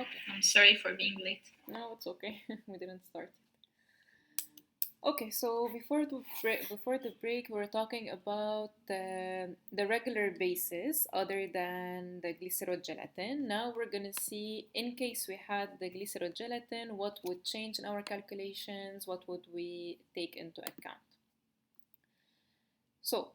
Okay. I'm sorry for being late. No, it's okay. We didn't start. Okay, so before the break, we were talking about the regular bases other than the glycerogelatin. Now we're gonna see, in case we had the glycerogelatin, what would change in our calculations, what would we take into account. So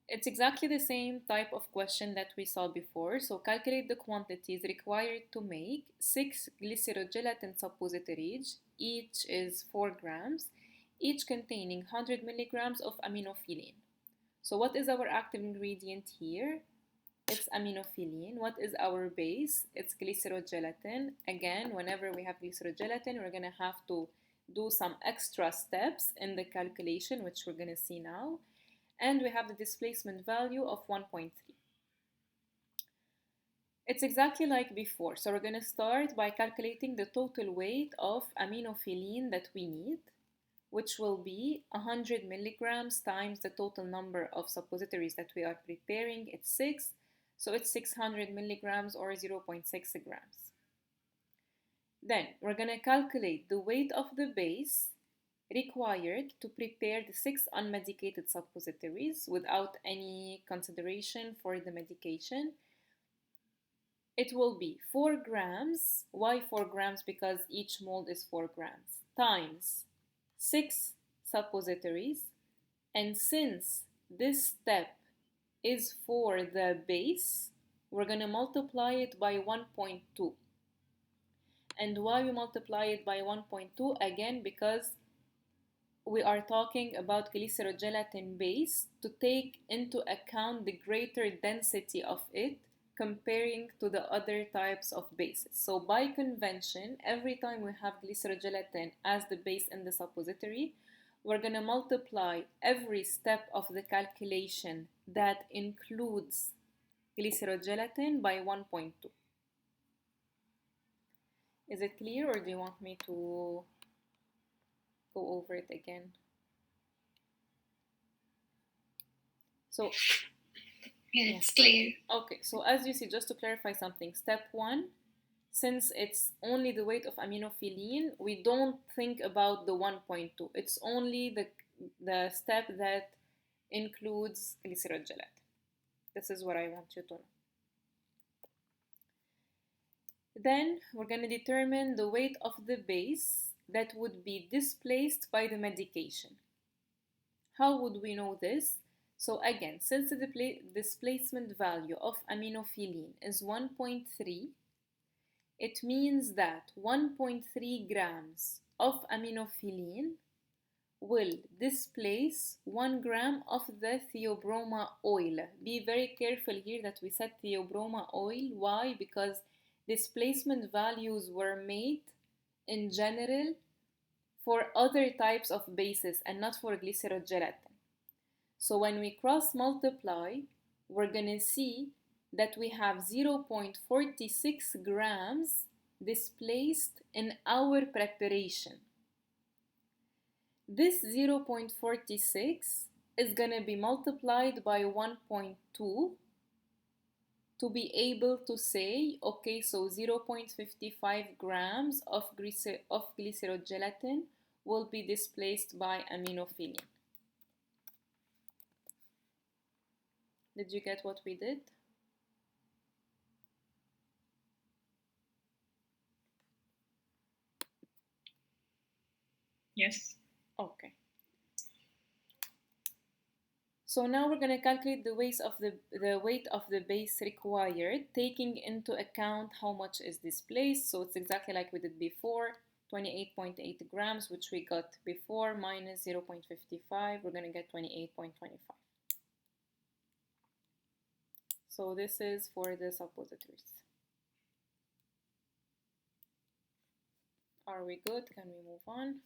it's exactly the same type of question that we saw before. So calculate the quantities required to make 6 glycerogelatin suppositories. Each is 4 grams, each containing 100 milligrams of aminophylline. So what is our active ingredient here? It's aminophylline. What is our base? It's glycerogelatin. Again, whenever we have glycerogelatin, we're going to have to do some extra steps in the calculation, which we're going to see now. And we have the displacement value of 1.3. It's exactly like before. So we're going to start by calculating the total weight of aminophylline that we need, which will be 100 milligrams times the total number of suppositories that we are preparing. It's 6, so it's 600 milligrams or 0.6 grams. Then we're going to calculate the weight of the base required to prepare the 6 unmedicated suppositories without any consideration for the medication. It will be 4 grams. Why 4 grams? Because each mold is 4 grams times 6 suppositories. And since this step is for the base, we're going to multiply it by 1.2. And why we multiply it by 1.2? Again, because we are talking about glycerogelatin base to take into account the greater density of it comparing to the other types of bases. So by convention, every time we have glycerogelatin as the base in the suppository, we're going to multiply every step of the calculation that includes glycerogelatin by 1.2. Is it clear, or do you want me to go over it again? So Yeah, it's clear. Okay, so as you see, just to clarify something, step 1, since it's only the weight of aminophylline, we don't think about the 1.2. It's only the step that includes glycerogelatin. This is what I want you to know. Then we're going to determine the weight of the base that would be displaced by the medication. How would we know this? So again, since the displacement value of aminophylline is 1.3, it means that 1.3 grams of aminophylline will displace 1 gram of the theobroma oil. Be very careful here that we said theobroma oil. Why? Because displacement values were made in general for other types of bases and not for glycerogelatin. So when we cross multiply, we're going to see that we have 0.46 grams displaced in our preparation. This 0.46 is going to be multiplied by 1.2 to be able to say, okay, so 0.55 grams of glycerogelatin will be displaced by aminophylline. Did you get what we did? Yes. Okay. So now we're going to calculate the weight of the base required, taking into account how much is displaced. So it's exactly like we did before, 28.8 grams, which we got before, minus 0.55, we're going to get 28.25. So this is for the suppositories. Are we good? Can we move on?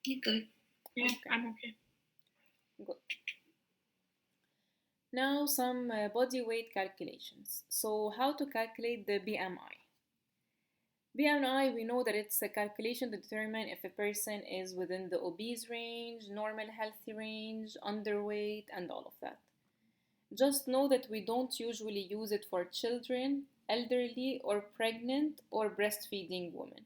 You're good. Yeah, Okay. I'm okay. Good. Now some body weight calculations. So how to calculate the BMI? BMI, we know that it's a calculation to determine if a person is within the obese range, normal healthy range, underweight, and all of that. Just know that we don't usually use it for children, elderly, or pregnant or breastfeeding women.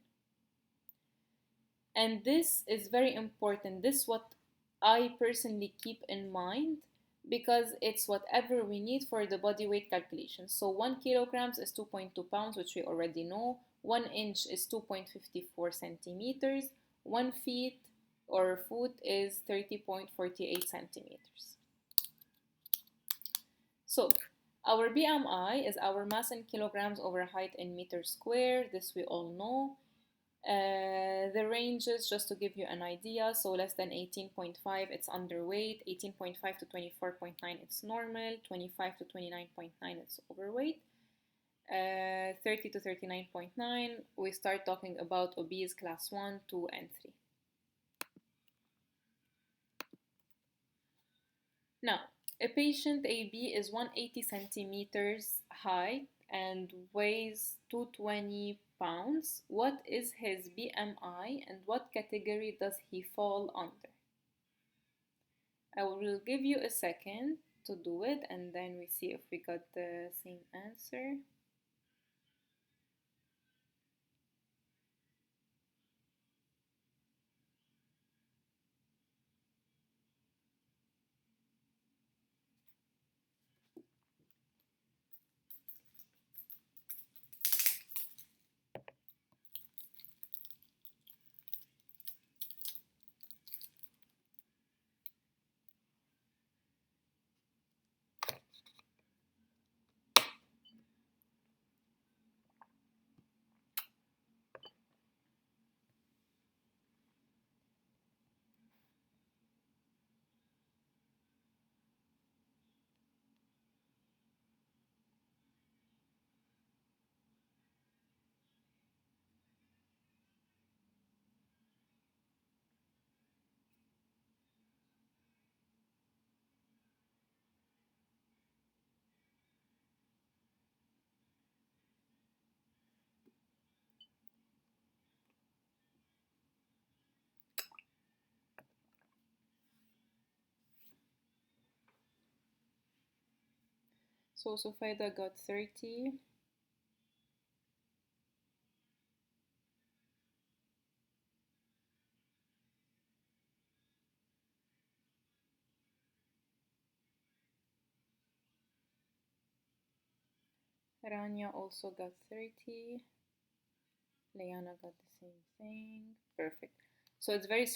And this is very important. This is what I personally keep in mind because it's whatever we need for the body weight calculation. So 1 kilograms is 2.2 pounds, which we already know. 1 inch is 2.54 centimeters. 1 feet or foot is 30.48 centimeters. So our BMI is our mass in kilograms over height in meters square. This we all know. The ranges, just to give you an idea, so less than 18.5, it's underweight. 18.5 to 24.9, it's normal. 25 to 29.9, it's overweight. 30 to 39.9, we start talking about obese class 1, 2, and 3. Now, a patient AB is 180 centimeters high and weighs 220 pounds. What is his BMI and what category does he fall under? I will give you a second to do it and then we see if we got the same answer. So Sofaida got 30. Rania also got 30. Leana got the same thing. Perfect. So it's very